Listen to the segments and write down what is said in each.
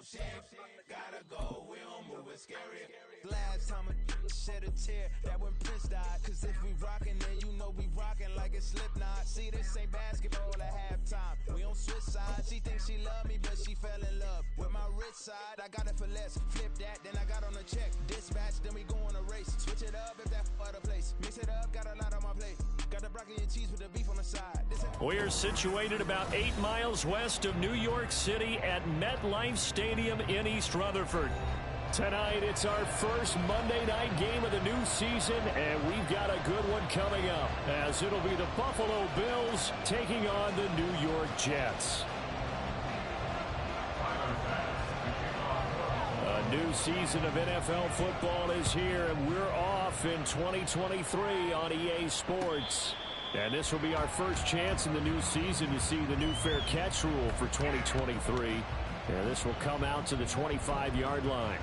shift. Gotta go, we don't move, it's scary. Last time a shed a tear, that when Prince died. Cause if we rockin', then you know we rockin' like it's Slipknot. See, this ain't basketball at halftime. We on switch sides. She thinks she love me, but she fell in love with my rich side. I got it for less. Flip that, then I got on a check. Dispatch, then we go on a race. Switch it up if that other place. Mix it up, got a lot on my plate. Got the broccoli and cheese with the beef on the side. We are situated about 8 miles west of New York City at MetLife Stadium in East Rutherford. Tonight, it's our first Monday night game of the new season, and we've got a good one coming up, as it'll be the Buffalo Bills taking on the New York Jets. A new season of NFL football is here, and we're off in 2023 on EA Sports. And this will be our first chance in the new season to see the new fair catch rule for 2023. And this will come out to the 25-yard line.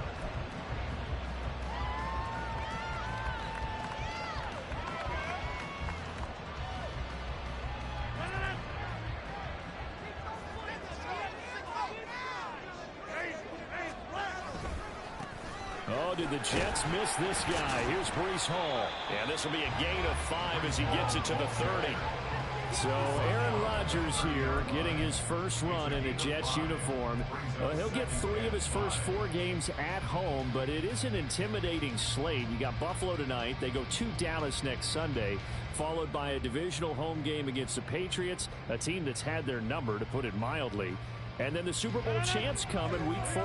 Oh, did the Jets miss this guy? Here's Breece Hall. And this will be a gain of 5 as he gets it to the 30. So Aaron Rodgers here getting his first run in a Jets uniform. He'll get 3 of his first 4 games at home, but it is an intimidating slate. You got Buffalo tonight. They go to Dallas next Sunday, followed by a divisional home game against the Patriots, a team that's had their number, to put it mildly. And then the Super Bowl champs come in Week 4.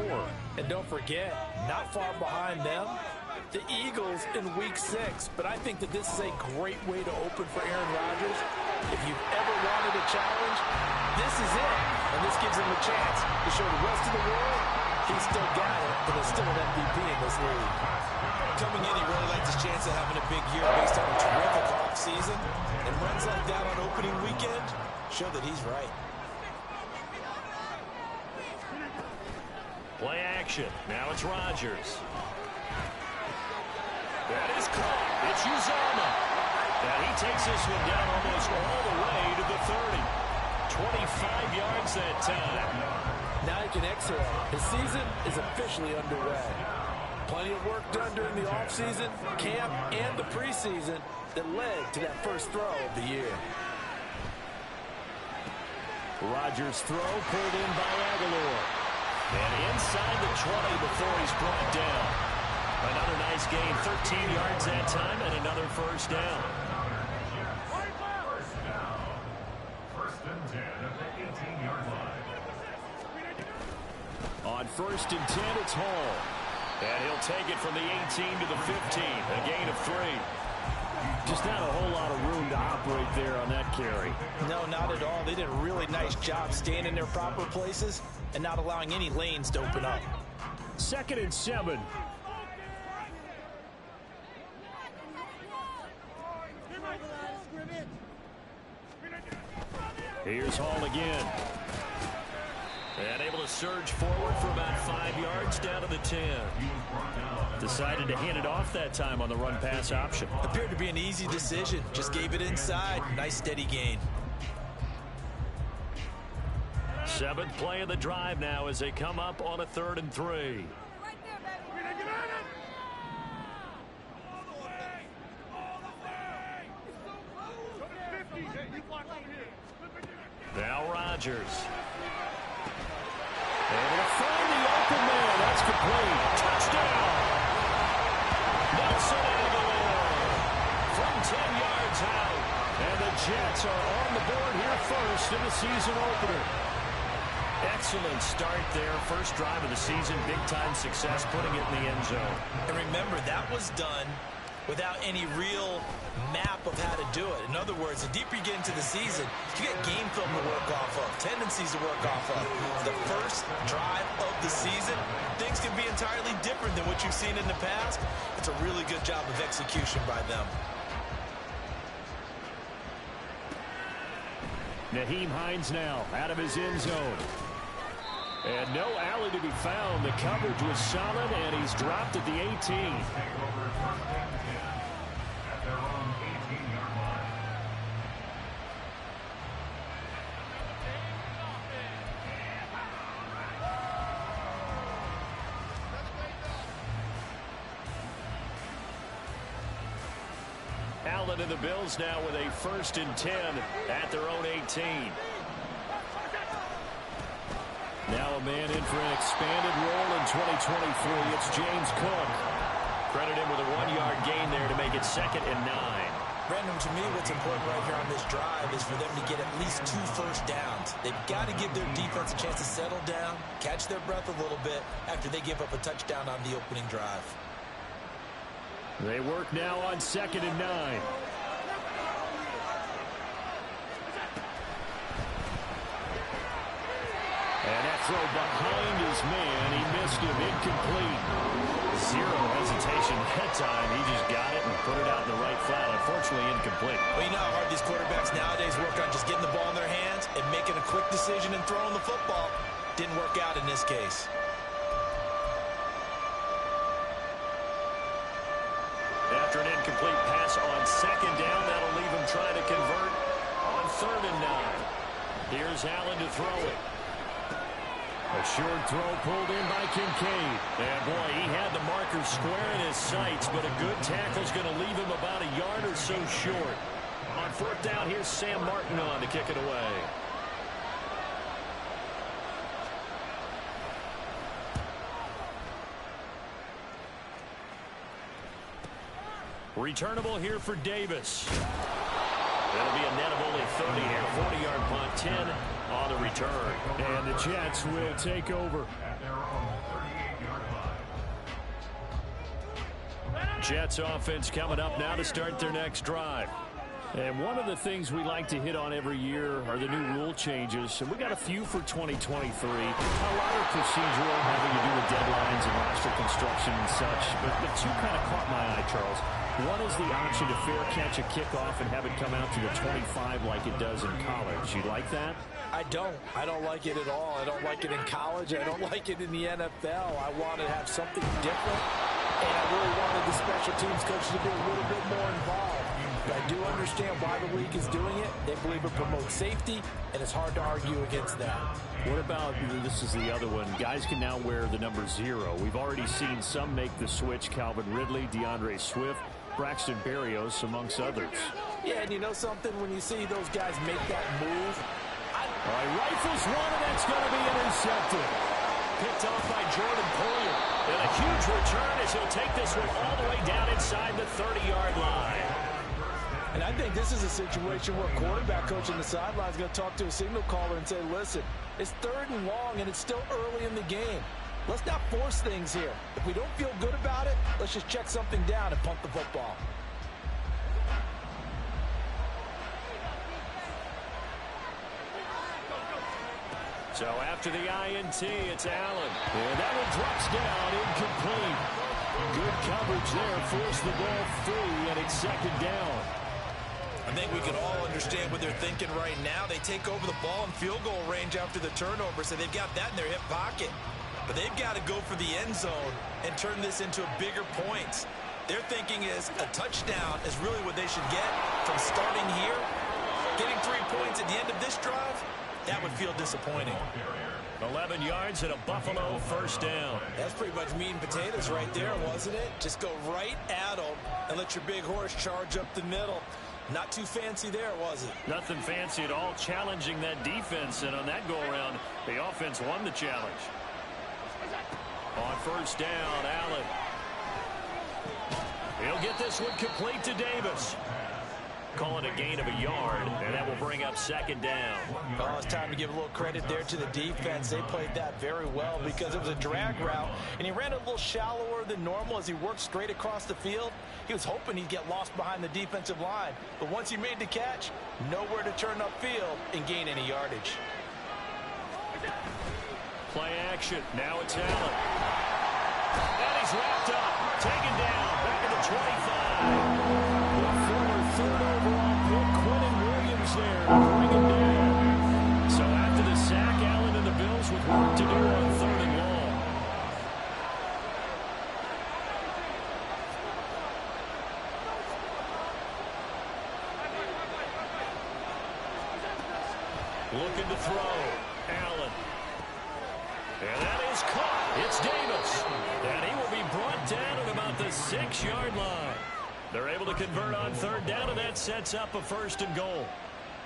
And don't forget, not far behind them, the Eagles in Week 6. But I think that this is a great way to open for Aaron Rodgers. If you've ever wanted a challenge, this is it. And this gives him a chance to show the rest of the world he's still got it, but is still an MVP in this league. Coming in, he really liked his chance of having a big year based on a terrific offseason. And runs like that on opening weekend show that he's right. Play action. Now it's Rodgers. That is caught. It's Uzomah. And he takes this one down almost all the way to the 30. 25 yards that time. Now he can exhale. His season is officially underway. Plenty of work done during the offseason, camp, and the preseason that led to that first throw of the year. Rodgers' throw pulled in by Aguilar. And inside the 20 before he's brought down. Another nice gain, 13 yards that time, and another first down. First and 10 at the 18-yard line. On first and 10, it's Hall. And he'll take it from the 18 to the 15, a gain of 3. Just not a whole lot of room to operate there on that carry. No, not at all. They did a really nice job staying in their proper places and not allowing any lanes to open up. 2nd and 7. Here's Hall again. And able to surge forward for about 5 yards down to the 10. Decided to hand it off that time on the run-pass option. Appeared to be an easy decision. Just gave it inside. Nice steady gain. 7th play of the drive now as they come up on a 3rd and 3. Now Rodgers. Able to find the open man. That's complete. Touchdown. Nelson Aguilar from 10 yards out. And the Jets are on the board here first in the season opener. Excellent start there. First drive of the season. Big-time success putting it in the end zone. And remember, that was done without any real map of how to do it. In other words, the deeper you get into the season, you get game film to work off of, tendencies to work off of. The first drive of the season, things can be entirely different than what you've seen in the past. It's a really good job of execution by them. Nyheim Hines now out of his end zone. And no alley to be found. The coverage was solid, and he's dropped at the 18. Allen and the Bills now with a 1st and 10 at their own 18. Now a man in for an expanded role in 2023. It's James Cook. Credit him with a 1-yard gain there to make it 2nd and 9. Brandon, to me, what's important right here on this drive is for them to get at least 2 first downs. They've got to give their defense a chance to settle down, catch their breath a little bit after they give up a touchdown on the opening drive. They work now on 2nd and 9. And that throw behind his man. He missed him. Incomplete. Zero hesitation that time. He just got it and put it out in the right flat. Unfortunately, incomplete. Well, you know how hard these quarterbacks nowadays work on just getting the ball in their hands and making a quick decision and throwing the football. Didn't work out in this case. After an incomplete pass on 2nd down, that'll leave him trying to convert on 3rd and 9. Here's Allen to throw it. A short throw pulled in by Kincaid. And, boy, he had the marker square in his sights, but a good tackle's going to leave him about a yard or so short. On 4th down, here's Sam Martin on to kick it away. Returnable here for Davis. That'll be a net of only 30 here. 40-yard punt, 10 on the return. And the Jets will take over. Jets offense coming up now to start their next drive. And one of the things we like to hit on every year are the new rule changes. And we got a few for 2023. A lot of procedural, having to do with deadlines and roster construction and such. But the two kind of caught my eye, Charles. One is the option to fair catch a kickoff and have it come out to the 25 like it does in college. You like that? I don't. I don't like it at all. I don't like it in college. I don't like it in the NFL. I want to have something different. And I really wanted the special teams coaches to be a little bit more involved. But I do understand why the league is doing it. They believe it promotes safety, and it's hard to argue against that. What about, this is the other one, guys can now wear the number 0. We've already seen some make the switch. Calvin Ridley, DeAndre Swift, Braxton Berrios, amongst others. Yeah, and you know something? When you see those guys make that move. All right, rifles one, and that's going to be intercepted. Picked off by Jordan Poyer. And a huge return as he'll take this one all the way down inside the 30-yard line. And I think this is a situation where a quarterback coach on the sideline is going to talk to a signal caller and say, listen, it's 3rd and long, and it's still early in the game. Let's not force things here. If we don't feel good about it, let's just check something down and punt the football. So after the INT, it's Allen. And that one drops down, incomplete. Good coverage there, forced the ball free, and it's 2nd down. I think we can all understand what they're thinking right now. They take over the ball in field goal range after the turnover, so they've got that in their hip pocket. But they've got to go for the end zone and turn this into a bigger points. Their thinking is a touchdown is really what they should get from starting here. Getting 3 points at the end of this drive, that would feel disappointing. 11 yards and a Buffalo 1st down. That's pretty much meat and potatoes right there, wasn't it? Just go right at them and let your big horse charge up the middle. Not too fancy there, was it? Nothing fancy at all, challenging that defense. And on that go-around, the offense won the challenge. On 1st down, Allen. He'll get this one complete to Davis. Calling a gain of a yard, and that will bring up 2nd down. Oh, it's time to give a little credit there to the defense. They played that very well because it was a drag route, and he ran a little shallower than normal as he worked straight across the field. He was hoping he'd get lost behind the defensive line, but once he made the catch, nowhere to turn upfield and gain any yardage. Play action. Now it's Allen. And he's wrapped up. Taken down. Back at the 25. The former 3rd overall pick, Quentin Williams there to bring him down. So after the sack, Allen and the Bills with work to do on 3rd and long. Looking to throw. Allen. And that is caught. It's Davis. And he will be brought down at about the 6-yard line. They're able to convert on third down, and that sets up a 1st and goal.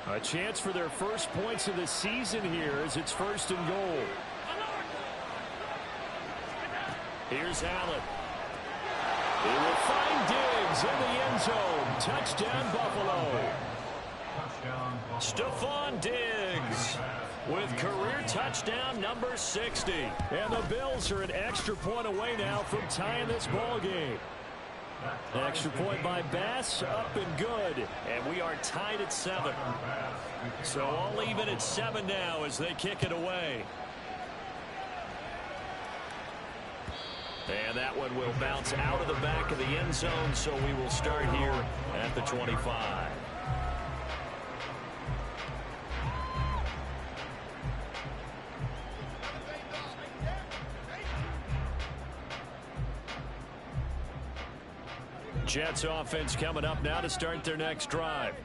A chance for their first points of the season here as it's 1st and goal. Here's Allen. He will find Diggs in the end zone. Touchdown, Buffalo. Stephon Diggs with career touchdown number 60. And the Bills are an extra point away now from tying this ball game. Extra point by Bass, up and good. And we are tied at 7. So all even at 7 now as they kick it away. And that one will bounce out of the back of the end zone, so we will start here at the 25. Jets offense coming up now to start their next drive.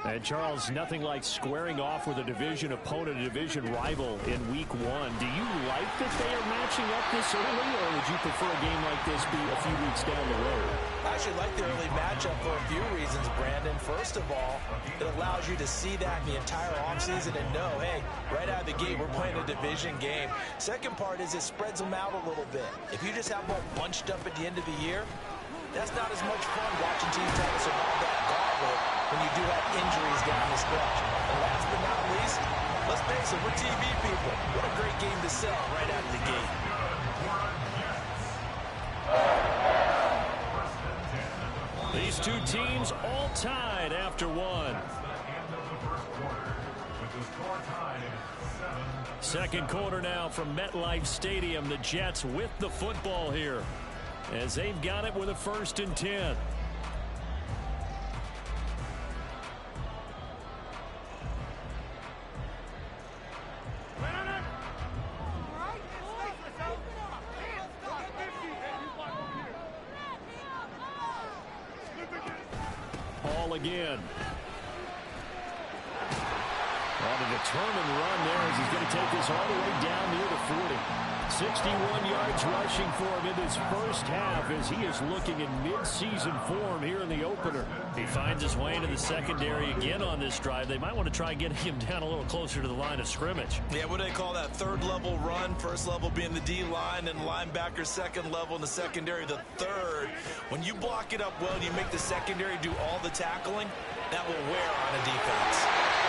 And Charles, nothing like squaring off with a division opponent, a division rival in week 1. Do you like that they are matching up this early, or would you prefer a game like this be a few weeks down the road? I actually like the early matchup for a few reasons, Brandon. First of all, it allows you to see that in the entire offseason and know, hey, right out of the gate, we're playing a division game. Second part is it spreads them out a little bit. If you just have them all bunched up at the end of the year, that's not as much fun watching teams try to survive that gauntlet when you do have injuries down the stretch. And last but not least, let's face it, we're TV people. What a great game to sell right out of the gate. These two teams all tied after 1. Second quarter now from MetLife Stadium. The Jets with the football here as they've got it with a 1st and 10. Paul again. On a determined run there as he's going to take this all the way down near the 40. 61 yards rushing for him in this first half as he is looking in mid-season form here in the opener. He finds his way into the secondary again on this drive. They might want to try getting him down a little closer to the line of scrimmage. Yeah, what do they call that? 3rd level run. 1st level being the D-line and linebacker. 2nd level in the secondary, the 3rd. When you block it up well and you make the secondary do all the tackling, that will wear on a defense.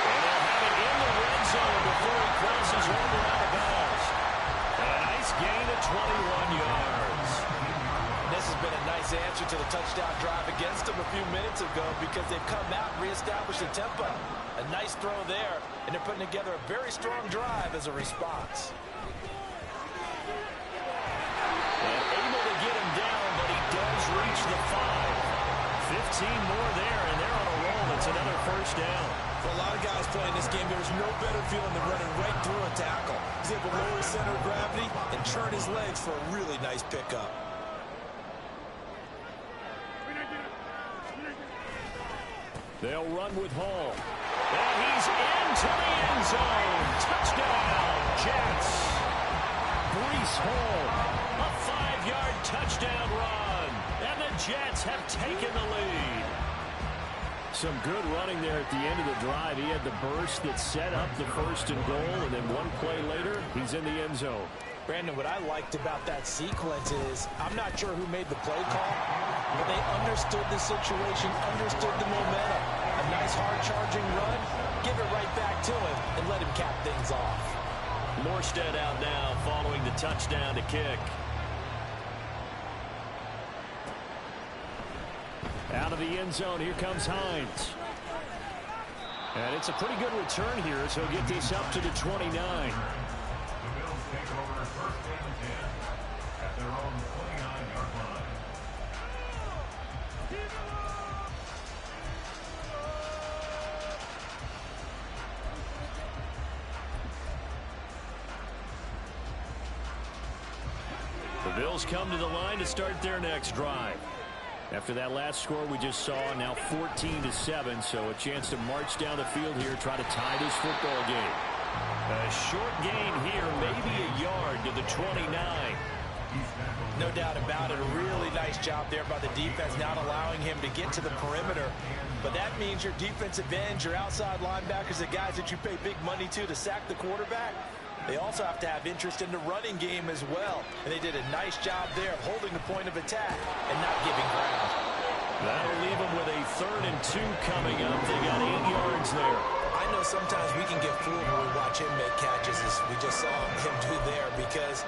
And they'll have it in the red zone before he crosses over out of bounds. And a nice gain of 21 yards. This has been a nice answer to the touchdown drive against them a few minutes ago because they've come out and reestablished the tempo. A nice throw there, and they're putting together a very strong drive as a response. And able to get him down, but he does reach the 5. 15 more there, and they're on a roll. It's another 1st down. For a lot of guys playing this game, there's no better feeling than running right through a tackle. He's able to lower his center of gravity and turn his legs for a really nice pickup. They'll run with Hall. And he's into the end zone. Touchdown, Jets. Breece Hall, a 5-yard touchdown run. And the Jets have taken the lead. Some good running there at the end of the drive. He had the burst that set up the 1st and goal, and then one play later, he's in the end zone. Brandon, what I liked about that sequence is I'm not sure who made the play call, but they understood the situation, understood the momentum. A nice hard-charging run, give it right back to him, and let him cap things off. Morstead out now following the touchdown to kick. Out of the end zone, here comes Hines. And it's a pretty good return here as he'll get this up to the 29. The Bills take over 1st and 10 at their own 29-yard line. The Bills come to the line to start their next drive. After that last score we just saw, now 14-7, so a chance to march down the field here, try to tie this football game. A short gain here, maybe a yard to the 29. No doubt about it. A really nice job there by the defense, not allowing him to get to the perimeter. But that means your defensive ends, your outside linebackers, the guys that you pay big money to sack the quarterback, they also have to have interest in the running game as well. And they did a nice job there of holding the point of attack and not giving ground. That'll leave them with a 3rd and 2 coming up. They got 8 yards there. I know sometimes we can get fooled when we watch him make catches, as we just saw him do there, because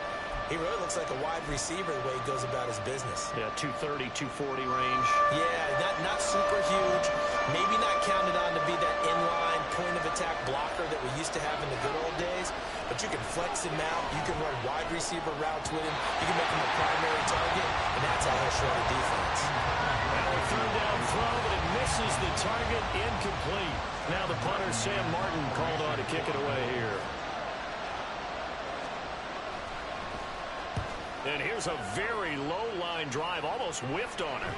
he really looks like a wide receiver the way he goes about his business. Yeah, 230, 240 range. Yeah, not super huge. Maybe not counted on to be that inline point-of-attack blocker that we used to have in the good old days. But you can flex him out. You can run wide receiver routes with him. You can make him a primary target, and that's how he'll shred a defense. Now a 3rd down throw, but it misses the target, incomplete. Now the punter, Sam Martin, called on to kick it away here. And here's a very low-line drive, almost whiffed on it.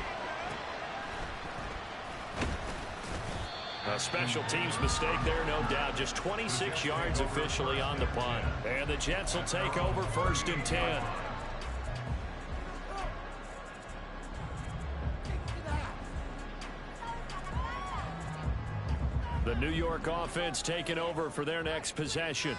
A special teams mistake there, no doubt. Just 26 yards officially on the punt. And the Jets will take over 1st and 10. The New York offense taking over for their next possession.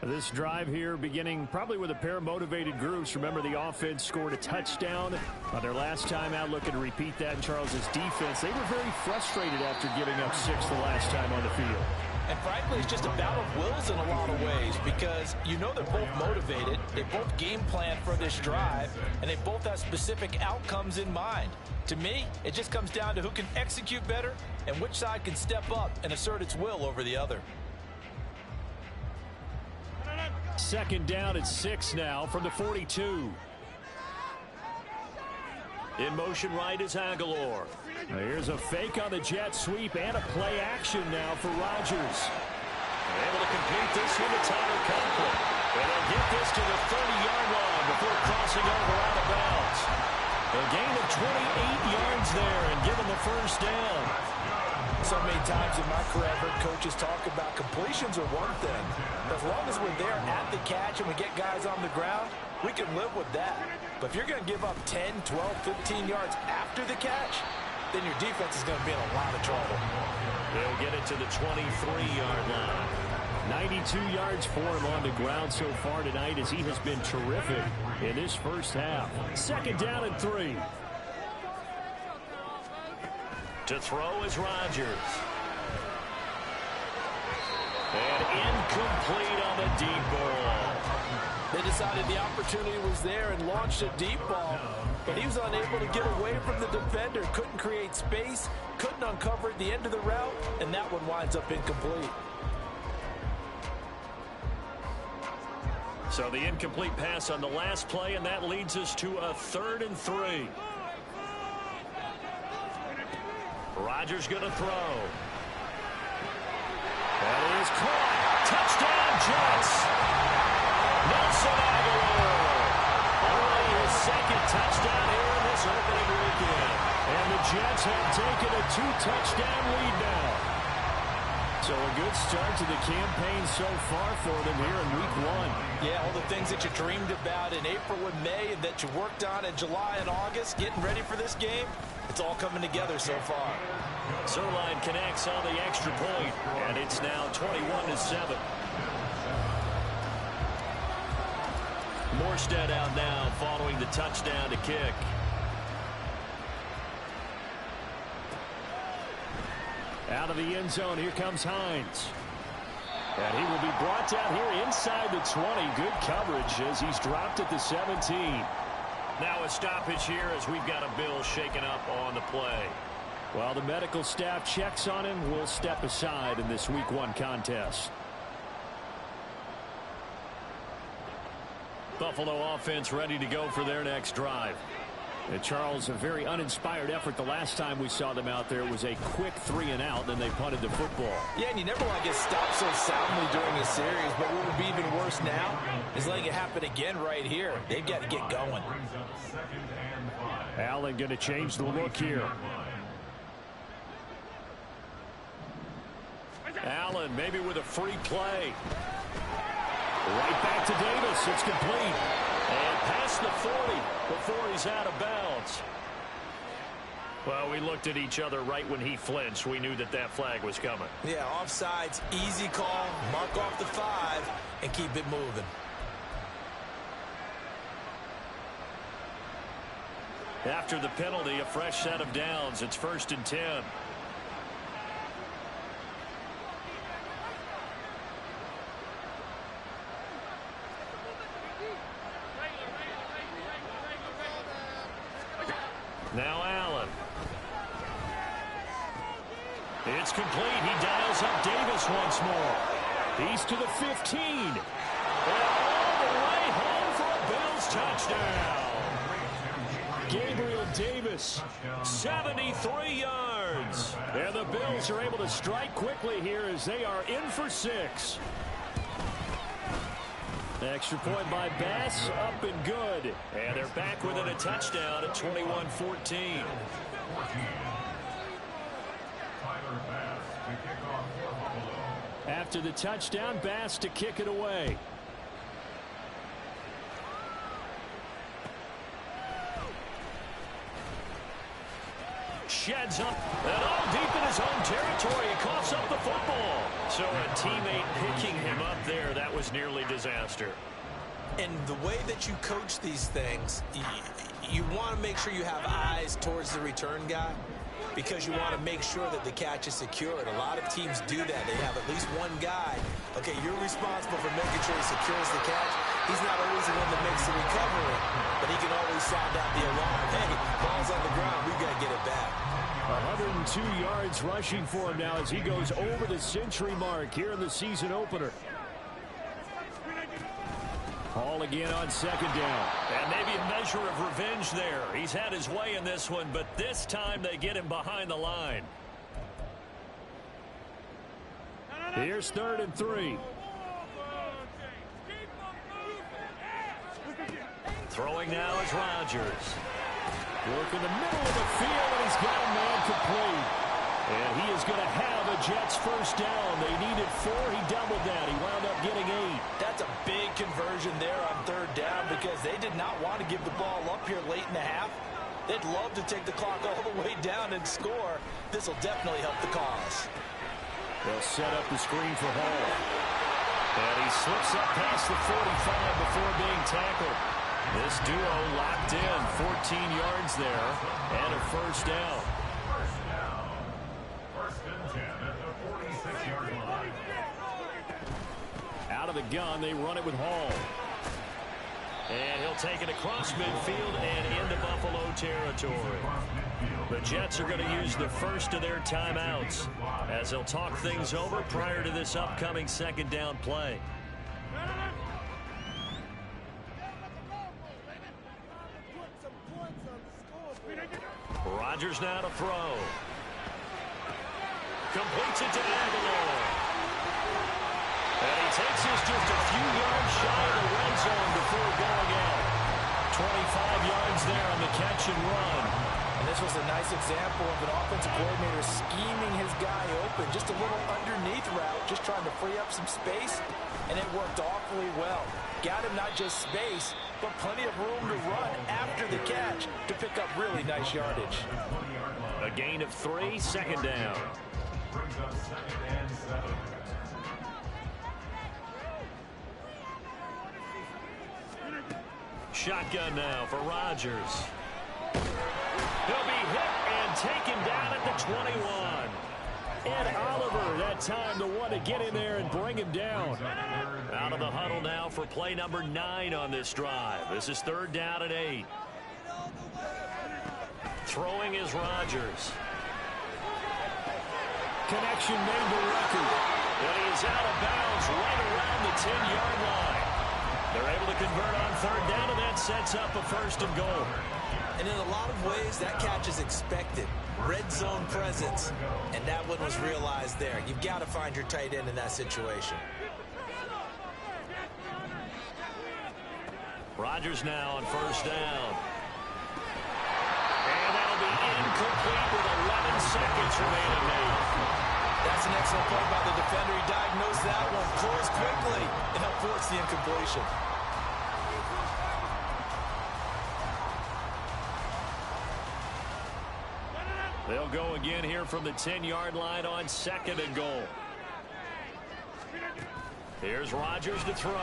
This drive here beginning probably with a pair of motivated groups. Remember, the offense scored a touchdown on their last time out. Looking to repeat that in Charles's defense. They were very frustrated after giving up 6 the last time on the field. And frankly, it's just a battle of wills in a lot of ways, because you know they're both motivated. They both game plan for this drive, and they both have specific outcomes in mind. To me, it just comes down to who can execute better and which side can step up and assert its will over the other. 2nd down at 6 now from the 42. In motion right is Aguilar. Now here's a fake on the jet sweep and a play action now for Rodgers. Able to complete this one to Tyler Conklin. And they'll get this to the 30-yard line before crossing over out of bounds. A gain of 28 yards there and given the 1st down. So many times in my career, I've heard coaches talk about completions are one thing. As long as we're there at the catch and we get guys on the ground, we can live with that. But if you're going to give up 10, 12, 15 yards after the catch, then your defense is going to be in a lot of trouble. They'll get it to the 23-yard line. 92 yards for him on the ground so far tonight, as he has been terrific in this 1st half. 2nd down and 3. To throw is Rodgers. And incomplete on the deep ball. They decided the opportunity was there and launched a deep ball, but he was unable to get away from the defender. Couldn't create space, couldn't uncover at the end of the route, and that one winds up incomplete. So the incomplete pass on the last play, and that leads us to a 3rd and 3. Rodgers going to throw. That is caught. Touchdown, Jets. Nelson Aguilar. Only his 2nd touchdown here in this opening weekend. And the Jets have taken a 2-touchdown lead now. So a good start to the campaign so far for them here in week 1. Yeah, all the things that you dreamed about in April and May and that you worked on in July and August, getting ready for this game, it's all coming together so far. Zerline connects on the extra point, and it's now 21-7. Morstead out now following the touchdown to kick. Out of the end zone, here comes Hines. And he will be brought down here inside the 20. Good coverage as he's dropped at the 17. Now a stoppage here as we've got a Bill shaken up on the play. While the medical staff checks on him, we'll step aside in this week 1 contest. Buffalo offense ready to go for their next drive. And Charles, a very uninspired effort the last time we saw them out there. It was a quick 3-and-out, then they punted the football. Yeah, and you never want to get stopped so soundly during a series, but what would be even worse now is letting it happen again right here. They've got to get going. Allen going to change the look here. Allen maybe with a free play. Right back to Davis. It's complete. And past the 40 before he's out of bounds. Well, we looked at each other right when he flinched. We knew that that flag was coming. Yeah, offsides, easy call. Mark off the 5 and keep it moving. After the penalty, a fresh set of downs. It's 1st and 10. Now Allen. It's complete. He dials up Davis once more. He's to the 15. And all the way home for a Bills touchdown. Gabriel Davis, 73 yards. And the Bills are able to strike quickly here as they are in for 6. Extra point by Bass, up and good. And they're back within a touchdown at 21-14. After the touchdown, Bass to kick it away. Sheds up, and all deep in his own territory. He coughs up the football. So a teammate picking him up there, that was nearly disaster. And the way that you coach these things, you want to make sure you have eyes towards the return guy because you want to make sure that the catch is secured. A lot of teams do that. They have at least one guy. Okay, you're responsible for making sure he secures the catch. He's not always the one that makes the recovery, but he can always sound out the alarm. Hey, ball's on the ground. We've got to get it back. 102 yards rushing for him now as he goes over the century mark here in the season opener. Hall again on 2nd down. And maybe a measure of revenge there. He's had his way in this one, but this time they get him behind the line. Here's 3rd and 3. Throwing now is Rodgers. Work in the middle of the field, and he's got a man complete. And he is going to have a Jets first down. They needed 4. He doubled that. He wound up getting 8. That's a big conversion there on 3rd down because they did not want to give the ball up here late in the half. They'd love to take the clock all the way down and score. This will definitely help the cause. They'll set up the screen for Hall. And he slips up past the 45 before being tackled. This duo locked in, 14 yards there, and a first down. First and 10 at the 46-yard line. Out of the gun, they run it with Hall. And he'll take it across midfield and into Buffalo territory. The Jets are going to use the first of their timeouts as they'll talk things over prior to this upcoming 2nd down play. Rodgers now to throw. Completes it to Aguilar. And he takes this just a few yards shy of the red zone before going out. 25 yards there on the catch and run. And this was a nice example of an offensive coordinator scheming his guy open. Just a little underneath route, just trying to free up some space, and it worked awfully well. Got him not just space, but plenty of room to run after the catch to pick up really nice yardage. A gain of 3, 2nd down. Brings up 2nd and 7. Shotgun now for Rodgers. He'll be hit and taken down at the 21. Ed Oliver, that time the one to get in there and bring him down. Out of the huddle now for play number 9 on this drive. This is 3rd down and 8. Throwing is Rodgers. Connection made the record. And he's out of bounds right around the 10-yard line. They're able to convert on 3rd down, and that sets up a 1st and goal. And in a lot of ways, that catch is expected. Red zone presence, and that one was realized there. You've got to find your tight end in that situation. Rodgers now on 1st down. And that'll be incomplete with 11 seconds remaining. That's an excellent play by the defender. He diagnosed that one, closed quickly, and helped force the incompletion. They'll go again here from the 10-yard line on 2nd and goal. Here's Rodgers to throw.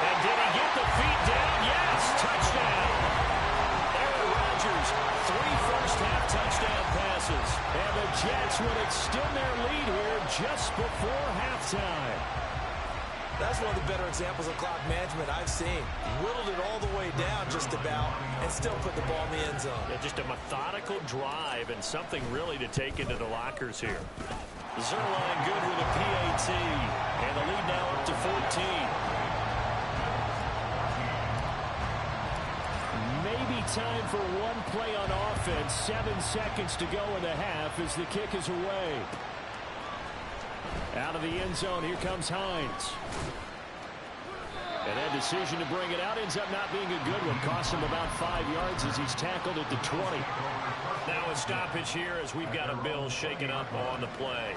And did he get the feet down? Yes, touchdown. Aaron Rodgers, 3 first-half touchdown passes. And the Jets will extend their lead here just before halftime. That's one of the better examples of clock management I've seen. Whittled it all the way down just about and still put the ball in the end zone. Yeah, just a methodical drive and something really to take into the lockers here. Zerline good with a PAT. And the lead now up to 14. Maybe time for one play on offense. 7 seconds to go in the half as the kick is away. Out of the end zone, here comes Hines. And that decision to bring it out ends up not being a good one. Costs him about 5 yards as he's tackled at the 20. Now a stoppage here as we've got a Bill shaken up on the play.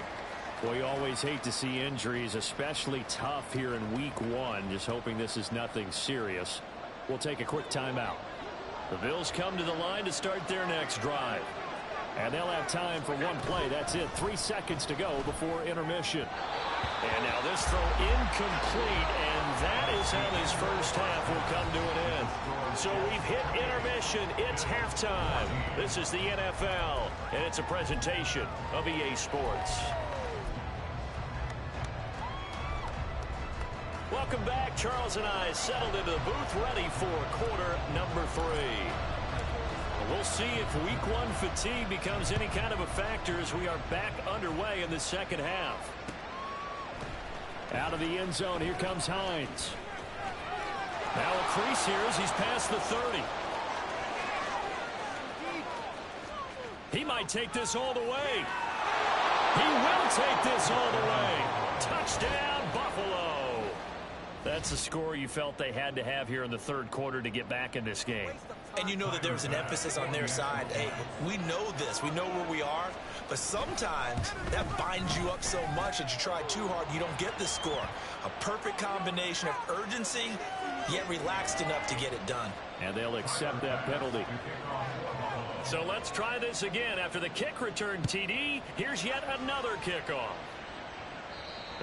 Well, you always hate to see injuries, especially tough here in week 1. Just hoping this is nothing serious. We'll take a quick timeout. The Bills come to the line to start their next drive. And they'll have time for one play. That's it. 3 seconds to go before intermission. And now this throw incomplete, and that is how this first half will come to an end. So we've hit intermission. It's halftime. This is the NFL, and it's a presentation of EA Sports. Welcome back. Charles and I settled into the booth ready for quarter number 3. We'll see if week 1 fatigue becomes any kind of a factor as we are back underway in the second half. Out of the end zone, here comes Hines. Now a crease here as he's past the 30. He might take this all the way. He will take this all the way. Touchdown, Buffalo. That's the score you felt they had to have here in the third quarter to get back in this game. And you know that there's an emphasis on their side. Hey, we know this. We know where we are. But sometimes that binds you up so much that you try too hard, you don't get the score. A perfect combination of urgency, yet relaxed enough to get it done. And they'll accept that penalty. So let's try this again. After the kick return TD, here's yet another kickoff.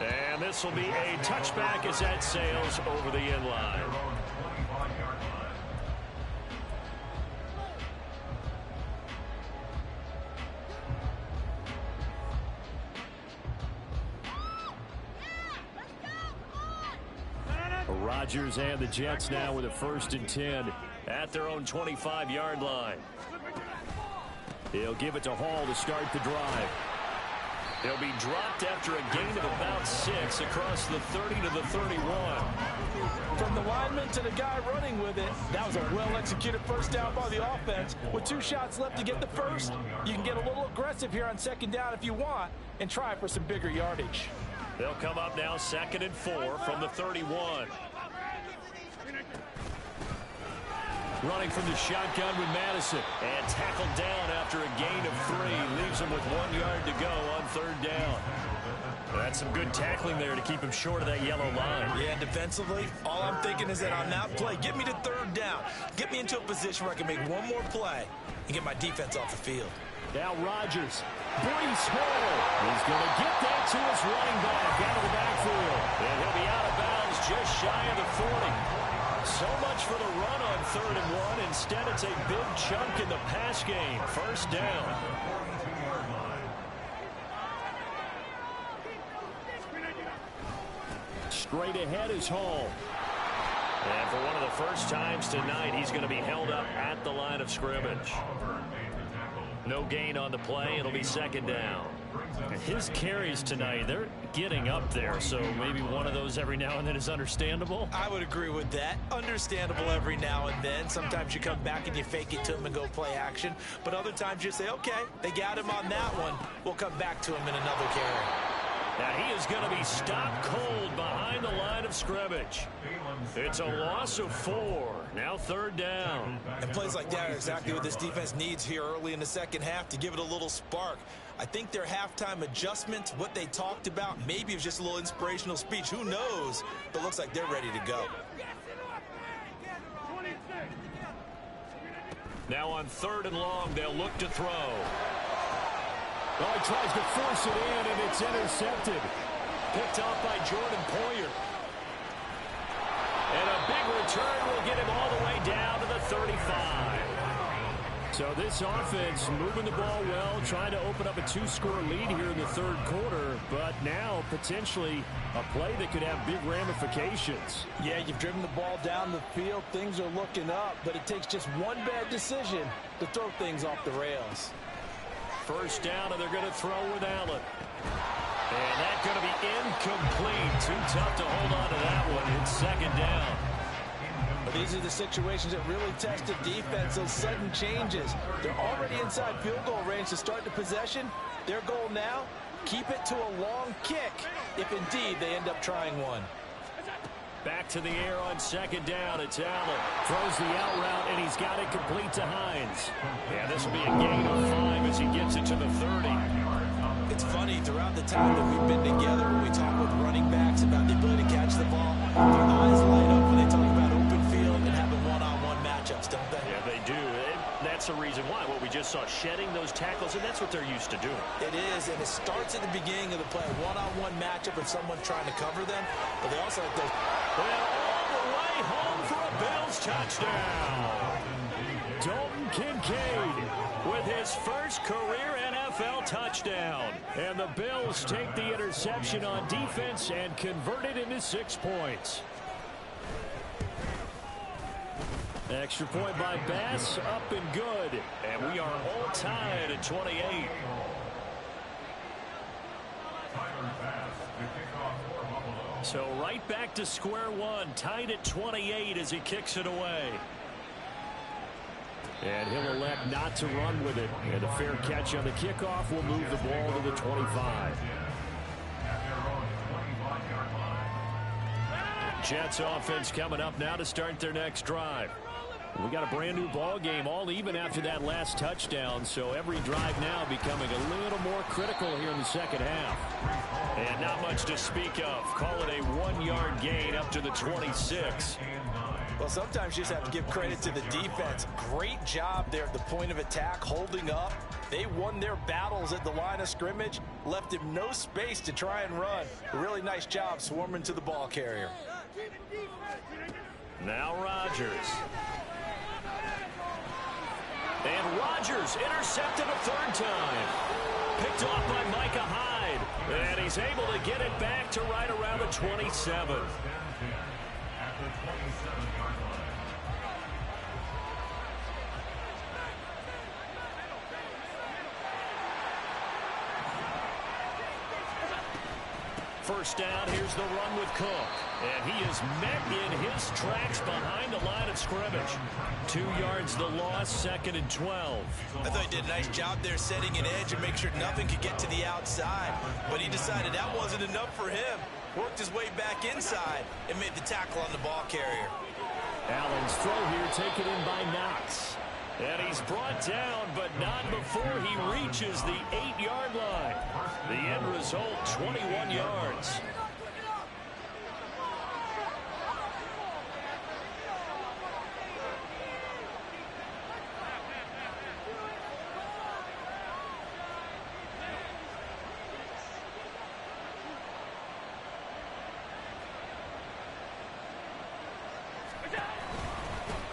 And this will be a touchback as that sails over the end line. Rodgers and the Jets now with a 1st and 10 at their own 25-yard line. He'll give it to Hall to start the drive. He'll be dropped after a gain of about 6 across the 30 to the 31. From the lineman to the guy running with it, that was a well-executed first down by the offense. With 2 shots left to get the first, you can get a little aggressive here on 2nd down if you want and try for some bigger yardage. They'll come up now 2nd and 4 from the 31. Running from the shotgun with Madison. And tackled down after a gain of 3. Leaves him with 1 yard to go on 3rd down. That's some good tackling there to keep him short of that yellow line. Yeah, and defensively, all I'm thinking is that on that play, get me to 3rd down. Get me into a position where I can make one more play and get my defense off the field. Now Rodgers. Brees Hall. He's going to get that to his running back out of the backfield. And he'll be out of bounds just shy of the 40. So much for the run on 3rd and 1. Instead, it's a big chunk in the pass game. 1st down. Straight ahead is Hall. And for one of the first times tonight, he's going to be held up at the line of scrimmage. No gain on the play. It'll be 2nd down. His carries tonight, they're getting up there, so maybe one of those every now and then is understandable. I would agree with that. Understandable every now and then. Sometimes you come back and you fake it to him and go play action. But other times you say, okay, they got him on that one. We'll come back to him in another carry. Now he is going to be stopped cold behind the line of scrimmage. It's a loss of 4. Now 3rd down. And plays like that are exactly what this defense needs here early in the second half to give it a little spark. I think their halftime adjustment, what they talked about, maybe it was just a little inspirational speech. Who knows? But looks like they're ready to go. Now on 3rd and long, they'll look to throw. Oh, he tries to force it in, and it's intercepted. Picked off by Jordan Poyer. And a big return will get him all the way down to the 35. So this offense moving the ball well, trying to open up a 2-score lead here in the 3rd quarter, but now potentially a play that could have big ramifications. Yeah, you've driven the ball down the field. Things are looking up, but it takes just one bad decision to throw things off the rails. 1st down, and they're going to throw with Allen. And that's going to be incomplete. Too tough to hold on to that one. It's 2nd down. But these are the situations that really test the defense, those sudden changes. They're already inside field goal range to start the possession. Their goal now, keep it to a long kick, if indeed they end up trying one. Back to the air on 2nd down. It's Allen. Throws the out route, and he's got it complete to Hines. Yeah, this will be a gain of 5 as he gets it to the 30. It's funny, throughout the time that we've been together, when we talk with running backs about the ability to catch the ball, their eyes light up when they talk about open field and having one-on-one matchups, don't they? Yeah, they do. And that's the reason why. What we just saw, shedding those tackles, and that's what they're used to doing. It is, and it starts at the beginning of the play. One-on-one matchup with someone trying to cover them, but they also have those... Well, all the way home for a Bills touchdown. Dalton Kincaid with his first career NFL touchdown. And the Bills take the interception on defense and convert it into 6 points. Extra point by Bass, up and good. And we are all tied at 28. So right back to square one, tied at 28 as he kicks it away. And he'll elect not to run with it. And a fair catch on the kickoff will move the ball to the 25. Jets offense coming up now to start their next drive. We got a brand new ball game, all even after that last touchdown, so every drive now becoming a little more critical here in the 2nd half. And not much to speak of. Call it a 1-yard gain up to the 26. Well, sometimes you just have to give credit to the defense. Great job there at the point of attack, holding up. They won their battles at the line of scrimmage, left him no space to try and run. A really nice job swarming to the ball carrier. Now Rodgers. And Rodgers intercepted a 3rd time. Picked off by Micah Hyde. And he's able to get it back to right around the 27. First down, here's the run with Cook. And he is met in his tracks behind the line of scrimmage. 2 yards the loss, 2nd and 12. I thought he did a nice job there setting an edge and make sure nothing could get to the outside. But he decided that wasn't enough for him. Worked his way back inside and made the tackle on the ball carrier. Allen's throw here taken in by Knox. And he's brought down, but not before he reaches the 8-yard line. The end result, 21 yards.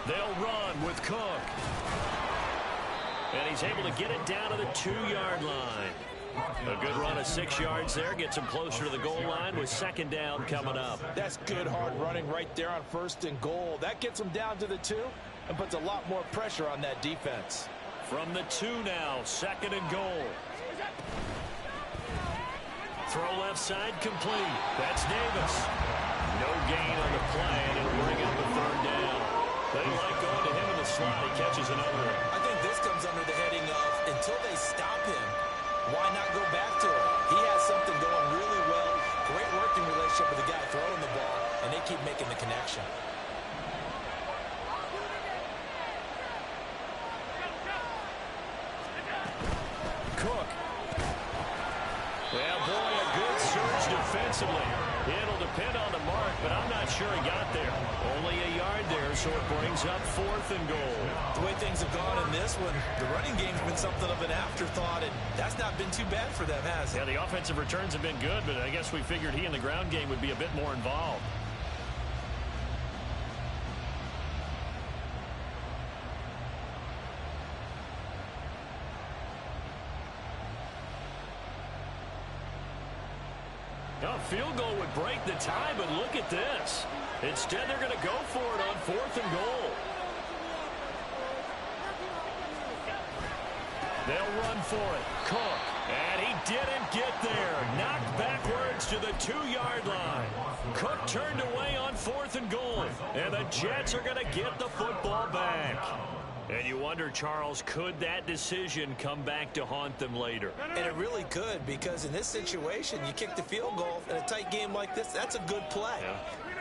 They'll run with Cook. And he's able to get it down to the 2-yard line. A good run of 6 yards there. Gets him closer to the goal line with 2nd down coming up. That's good hard running right there on 1st and goal. That gets him down to the 2 and puts a lot more pressure on that defense. From the 2 now, 2nd and goal. Throw left side complete. That's Davis. No gain on the play, and it'll bring up the 3rd down. They like going to him in the slot. He catches another one. I think this comes under the heading of until they stop him, why not go back to him? He has something going really well. Great working relationship with the guy throwing the ball, and they keep making the connection. Cook. Well, boy, a good surge defensively. It'll depend on the mark, but I'm not sure he got there. Only a yard there, so it brings up 4th and goal. The way things have gone in this one, the running game's been something of an afterthought, and that's not been too bad for them, has it? Yeah, the offensive returns have been good, but I guess we figured he in the ground game would be a bit more involved. A field goal would break the tie, but look at this. Instead, they're going to go for it on 4th and goal. They'll run for it. Cook. And he didn't get there. Knocked backwards to the 2-yard line. Cook turned away on 4th and goal. And the Jets are going to get the football back. And you wonder, Charles, could that decision come back to haunt them later? And it really could, because in this situation, you kick the field goal in a tight game like this, that's a good play. Yeah.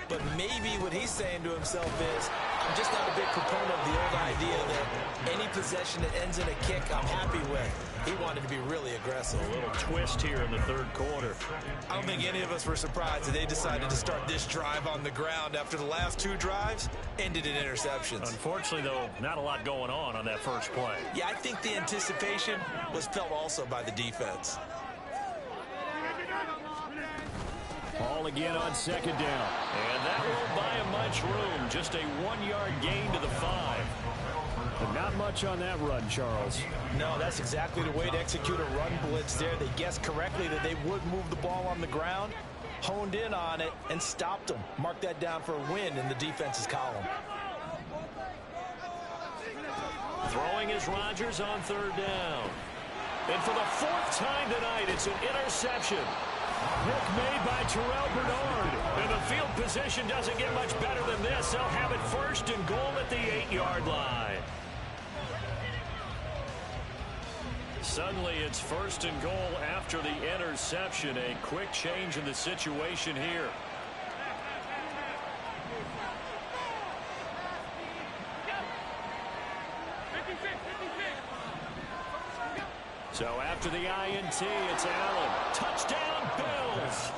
But maybe what he's saying to himself is, I'm just not a big proponent of the old idea that any possession that ends in a kick I'm happy with. He wanted to be really aggressive. A little twist here in the 3rd quarter. I don't think any of us were surprised that they decided to start this drive on the ground after the last 2 drives ended in interceptions. Unfortunately, though, not a lot going on that first play. Yeah, I think the anticipation was felt also by the defense. Ball again on 2nd down. And that won't buy him much room. Just a 1-yard gain to the 5. But not much on that run, Charles. No, that's exactly the way to execute a run blitz there. They guessed correctly that they would move the ball on the ground, honed in on it, and stopped them. Mark that down for a win in the defense's column. Throwing is Rodgers on 3rd down. And for the 4th time tonight, it's an interception. Pick made by Terrell Bernard. And the field position doesn't get much better than this. They'll have it 1st and goal at the 8-yard line. Suddenly, it's 1st and goal after the interception. A quick change in the situation here. So after the INT, it's Allen. Touchdown, Bills.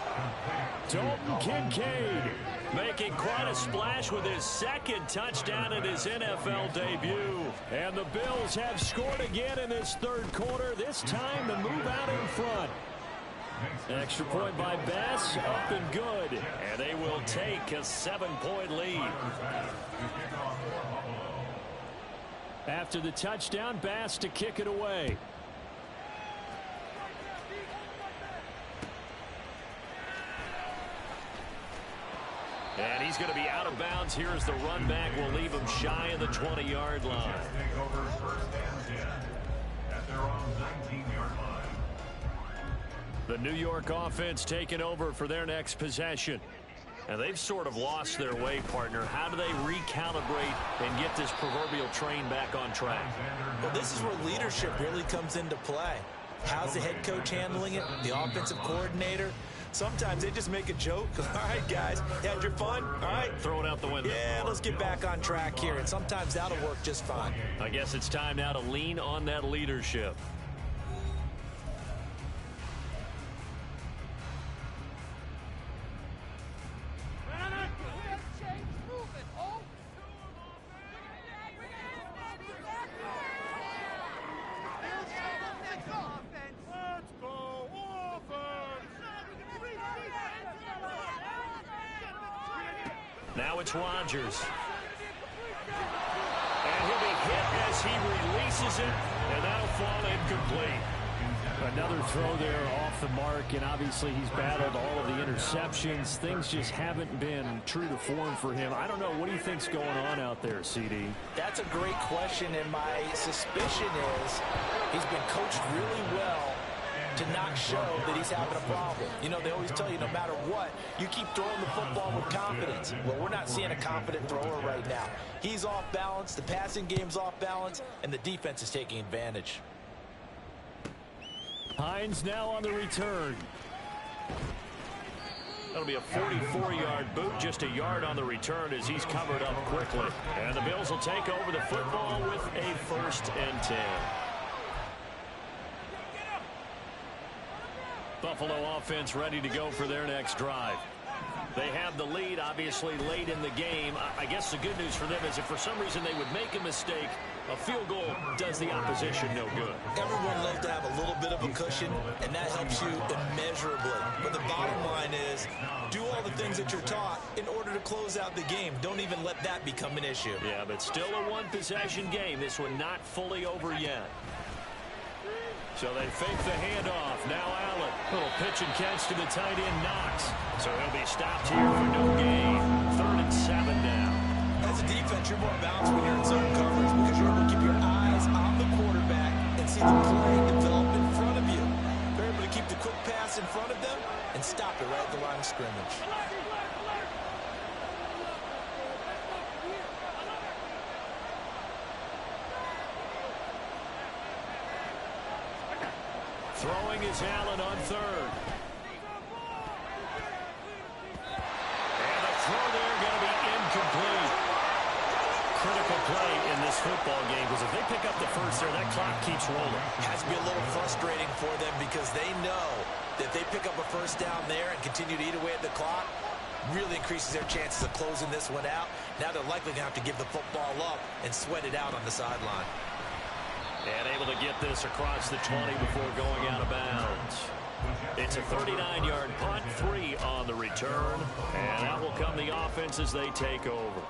Dalton Kincaid making quite a splash with his 2nd touchdown in his NFL debut. And the Bills have scored again in this 3rd quarter, this time to move out in front. Extra point by Bass, up and good. And they will take a 7-point lead. After the touchdown, Bass to kick it away. And he's going to be out of bounds here as the run back will leave him shy of the 20-yard line. The New York offense taking over for their next possession. And they've sort of lost their way, partner. How do they recalibrate and get this proverbial train back on track? Well, this is where leadership really comes into play. How's the head coach handling it? The offensive coordinator? Sometimes they just make a joke. All right, guys, you had your fun? All right. Throw it out the window. Yeah, let's get back on track here. And sometimes that'll work just fine. I guess it's time now to lean on that leadership. Now it's Rodgers. And he'll be hit as he releases it, and that'll fall incomplete. Another throw there off the mark, and obviously he's battled all of the interceptions. Things just haven't been true to form for him. I don't know. What do you think's going on out there, CD? That's a great question, and my suspicion is he's been coached really well to not show that he's having a problem. You know, they always tell you no matter what, you keep throwing the football with confidence. Well, we're not seeing a confident thrower right now. He's off balance, the passing game's off balance, and the defense is taking advantage. Hines now on the return. That'll be a 44-yard boot, just a yard on the return as he's covered up quickly. And the Bills will take over the football with a 1st and 10. Buffalo offense ready to go for their next drive. They have the lead, obviously, late in the game. I guess the good news for them is if for some reason they would make a mistake, a field goal does the opposition no good. Everyone loves to have a little bit of a cushion, and that helps you immeasurably. But the bottom line is, do all the things that you're taught in order to close out the game. Don't even let that become an issue. Yeah, but still a one-possession game. This one not fully over yet. So they fake the handoff. Now Allen. Little pitch and catch to the tight end, Knox. So he'll be stopped here for no gain. 3rd and 7 now. As a defense, you're more balanced when you're in zone coverage because you're able to keep your eyes on the quarterback and see the play develop in front of you. You're able to keep the quick pass in front of them and stop it right at the line of scrimmage. Throwing is Allen on 3rd. And the throw there going to be incomplete. Critical play in this football game because if they pick up the first there, that clock keeps rolling. It has to be a little frustrating for them because they know that if they pick up a first down there and continue to eat away at the clock, really increases their chances of closing this one out. Now they're likely going to have to give the football up and sweat it out on the sideline. And able to get this across the 20 before going out of bounds. It's a 39-yard punt, 3 on the return. And out will come the offense as they take over.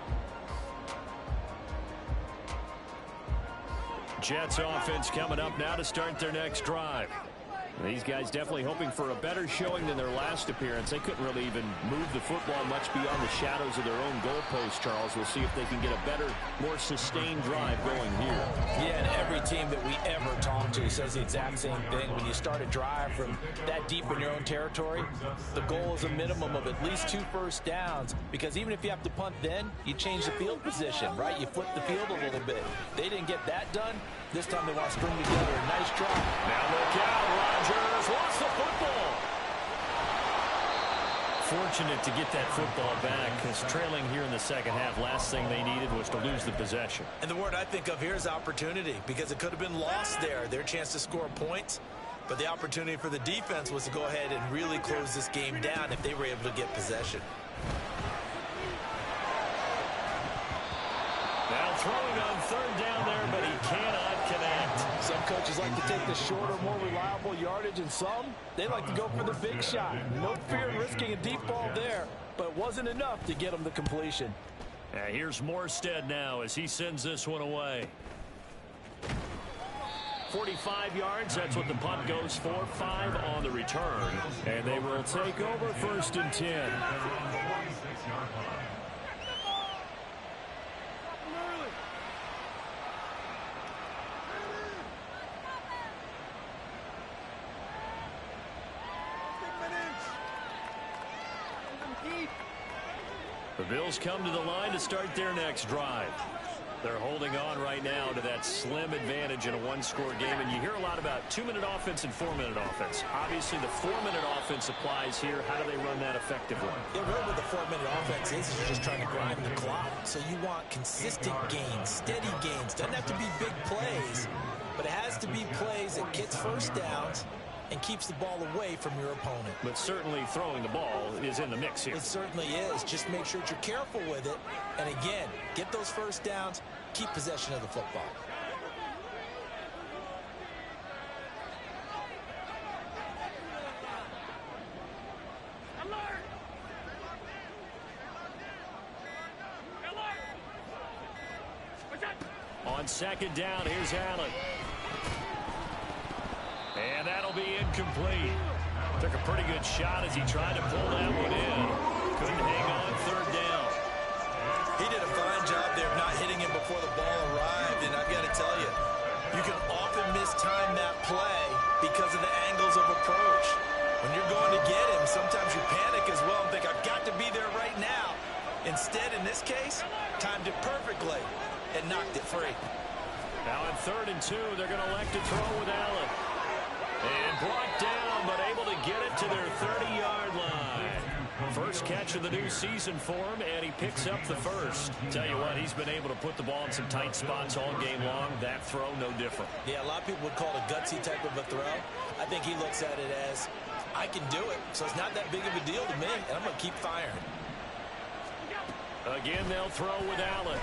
Jets offense coming up now to start their next drive. These guys definitely hoping for a better showing than their last appearance. They couldn't really even move the football much beyond the shadows of their own goalpost, Charles. We'll see if they can get a better, more sustained drive going here. Yeah, and every team that we ever talk to says the exact same thing. When you start a drive from that deep in your own territory, the goal is a minimum of at least 2 first downs, because even if you have to punt then, you change the field position, right? You flip the field a little bit. They didn't get that done. This time they want to string together a nice drive. Now look out, Rodgers lost the football. Fortunate to get that football back because trailing here in the second half, last thing they needed was to lose the possession. And the word I think of here is opportunity because it could have been lost there. Their chance to score points, but the opportunity for the defense was to go ahead and really close this game down if they were able to get possession. Now throwing on 3rd down there, but he cannot connect. Some coaches like to take the shorter, more reliable yardage, and some, they like to go for the big shot. No fear in risking a deep ball there, but it wasn't enough to get them the completion. Here's Morstead now as he sends this one away. 45 yards, that's what the punt goes for. 5 on the return. And they will take over 1st and 10. The Bills come to the line to start their next drive. They're holding on right now to that slim advantage in a one-score game, and you hear a lot about 2-minute offense and 4-minute offense. Obviously, the 4-minute offense applies here. How do they run that effectively? Yeah, really what the 4-minute offense is you're just trying to grind the clock. So you want consistent gains, steady gains. Doesn't have to be big plays, but it has to be plays that gets first downs and keeps the ball away from your opponent. But certainly throwing the ball is in the mix here. It certainly is. Just make sure that you're careful with it. And again, get those first downs, keep possession of the football. On 2nd down, here's Allen. And that'll be incomplete. Took a pretty good shot as he tried to pull that one in. Couldn't hang on 3rd down. He did a fine job there of not hitting him before the ball arrived. And I've got to tell you, you can often mistime that play because of the angles of approach. When you're going to get him, sometimes you panic as well and think, I've got to be there right now. Instead, in this case, timed it perfectly and knocked it free. Now on 3rd and 2, they're going to elect to throw with Allen. And brought down, but able to get it to their 30-yard line. First catch of the new season for him, and he picks up the first. Tell you what, he's been able to put the ball in some tight spots all game long. That throw, no different. Yeah, a lot of people would call it a gutsy type of a throw. I think he looks at it as I can do it. So it's not that big of a deal to me, and I'm going to keep firing. Again, they'll throw with Allen.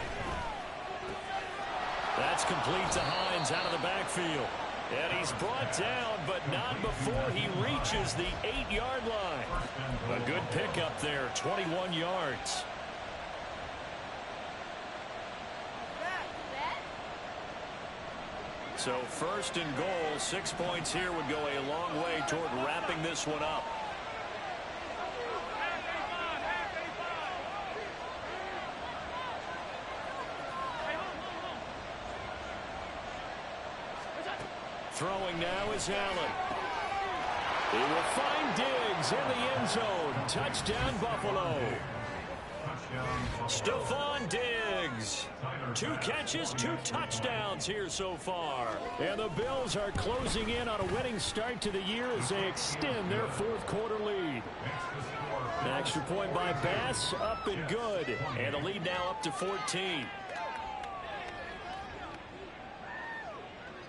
That's complete to Hines out of the backfield. And he's brought down, but not before he reaches the 8-yard line. A good pickup there, 21 yards. So first and goal, 6 points here would go a long way toward wrapping this one up. Throwing now is Allen. He will find Diggs in the end zone. Touchdown, Buffalo. Stephon Diggs. 2 catches, 2 touchdowns here so far. And the Bills are closing in on a winning start to the year as they extend their 4th quarter lead. An extra point by Bass, up and good. And the lead now up to 14.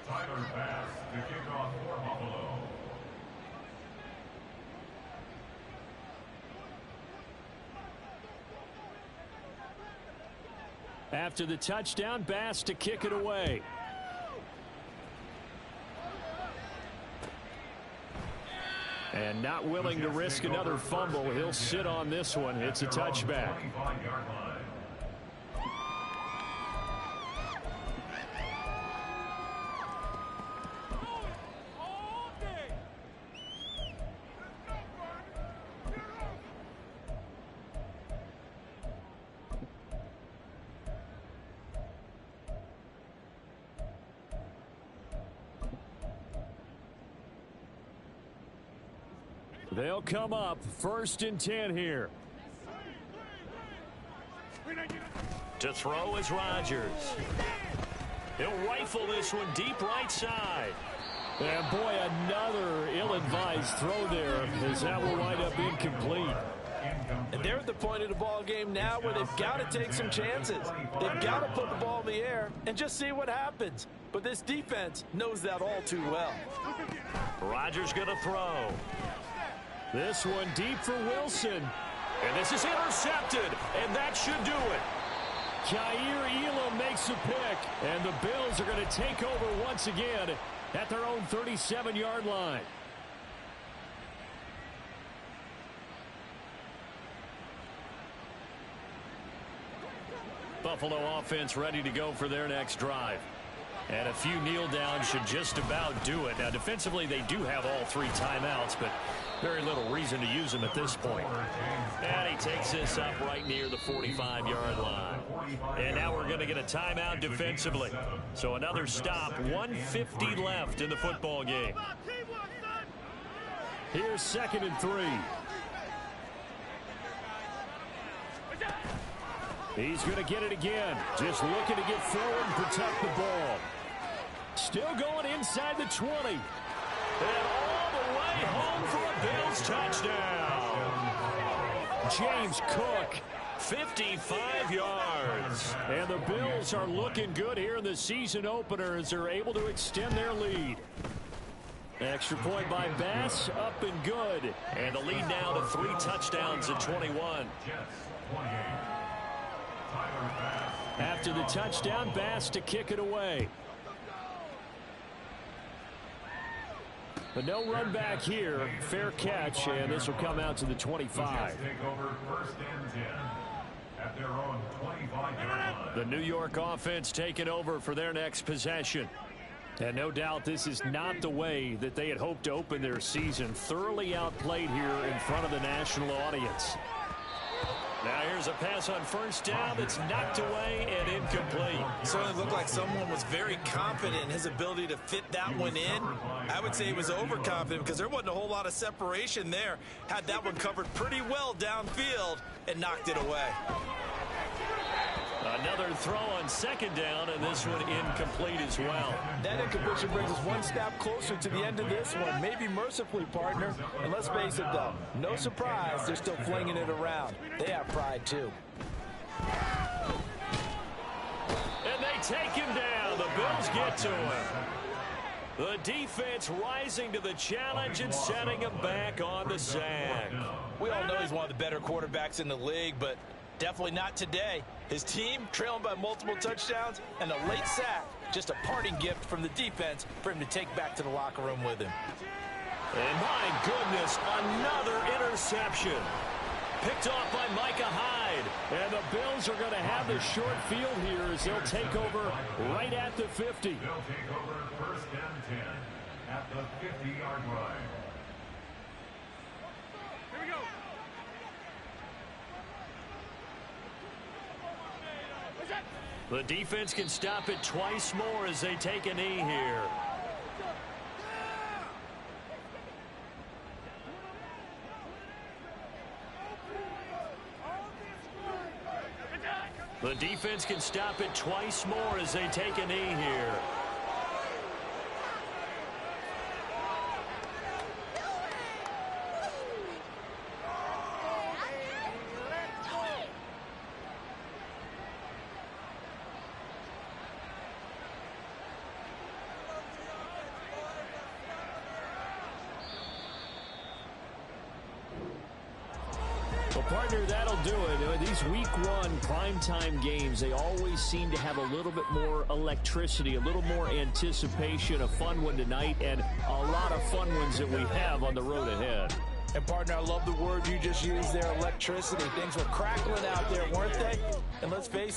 Tyler Bass, the kickoff for Buffalo. After the touchdown, Bass to kick it away. And not willing to risk another fumble. He'll sit on this one. It's a touchback. They'll come up 1st and 10 here. To throw is Rodgers. He'll rifle this one deep right side. And boy, another ill-advised throw there as that will wind up incomplete. And they're at the point of the ball game now where they've got to take some chances. They've got to put the ball in the air and just see what happens. But this defense knows that all too well. Rodgers going to throw. This one deep for Wilson. And this is intercepted. And that should do it. Jair Elam makes a pick. And the Bills are going to take over once again at their own 37-yard line. Buffalo offense ready to go for their next drive. And a few kneel downs should just about do it. Now, defensively, they do have all 3 timeouts, but very little reason to use them at this point. And he takes this up right near the 45-yard line. And now we're going to get a timeout defensively. So another stop, 1:50 left in the football game. Here's 2nd and 3. He's going to get it again. Just looking to get forward and protect the ball. Still going inside the 20. And all the way home for a Bills touchdown. James Cook, 55 yards. And the Bills are looking good here in the season opener as they're able to extend their lead. Extra point by Bass, up and good. And the lead now to 3 touchdowns at 21. After the touchdown, Bass to kick it away. But no run back here. Fair catch, and this will come out to the 25. The New York offense taking over for their next possession. And no doubt this is not the way that they had hoped to open their season. Thoroughly outplayed here in front of the national audience. Now here's a pass on 1st down that's knocked away and incomplete. Certainly looked like someone was very confident in his ability to fit that one in. I would say he was overconfident because there wasn't a whole lot of separation there. Had that one covered pretty well downfield and knocked it away. Another throw on 2nd down, and this one incomplete as well. That incompletion brings us one step closer to the end of this one. Maybe mercifully, partner. And let's face it, though, no surprise, they're still flinging it around. They have pride, too. And they take him down. The Bills get to him. The defense rising to the challenge and setting him back on the sack. We all know he's one of the better quarterbacks in the league, but definitely not today. His team trailing by multiple touchdowns and a late sack. Just a parting gift from the defense for him to take back to the locker room with him. And my goodness, another interception. Picked off by Micah Hyde. And the Bills are going to have the short field here as they'll take over right at the 50. They'll take over first and 10 at the 50-yard line. Here we go. The defense can stop it twice more as they take a knee here. The defense can stop it twice more as they take a knee here. Well, partner, that'll do it. These week one primetime games, they always seem to have a little bit more electricity, a little more anticipation. A fun one tonight, and a lot of fun ones that we have on the road ahead. And, partner, I love the word you just used there, electricity. Things were crackling out there, weren't they? And let's face it.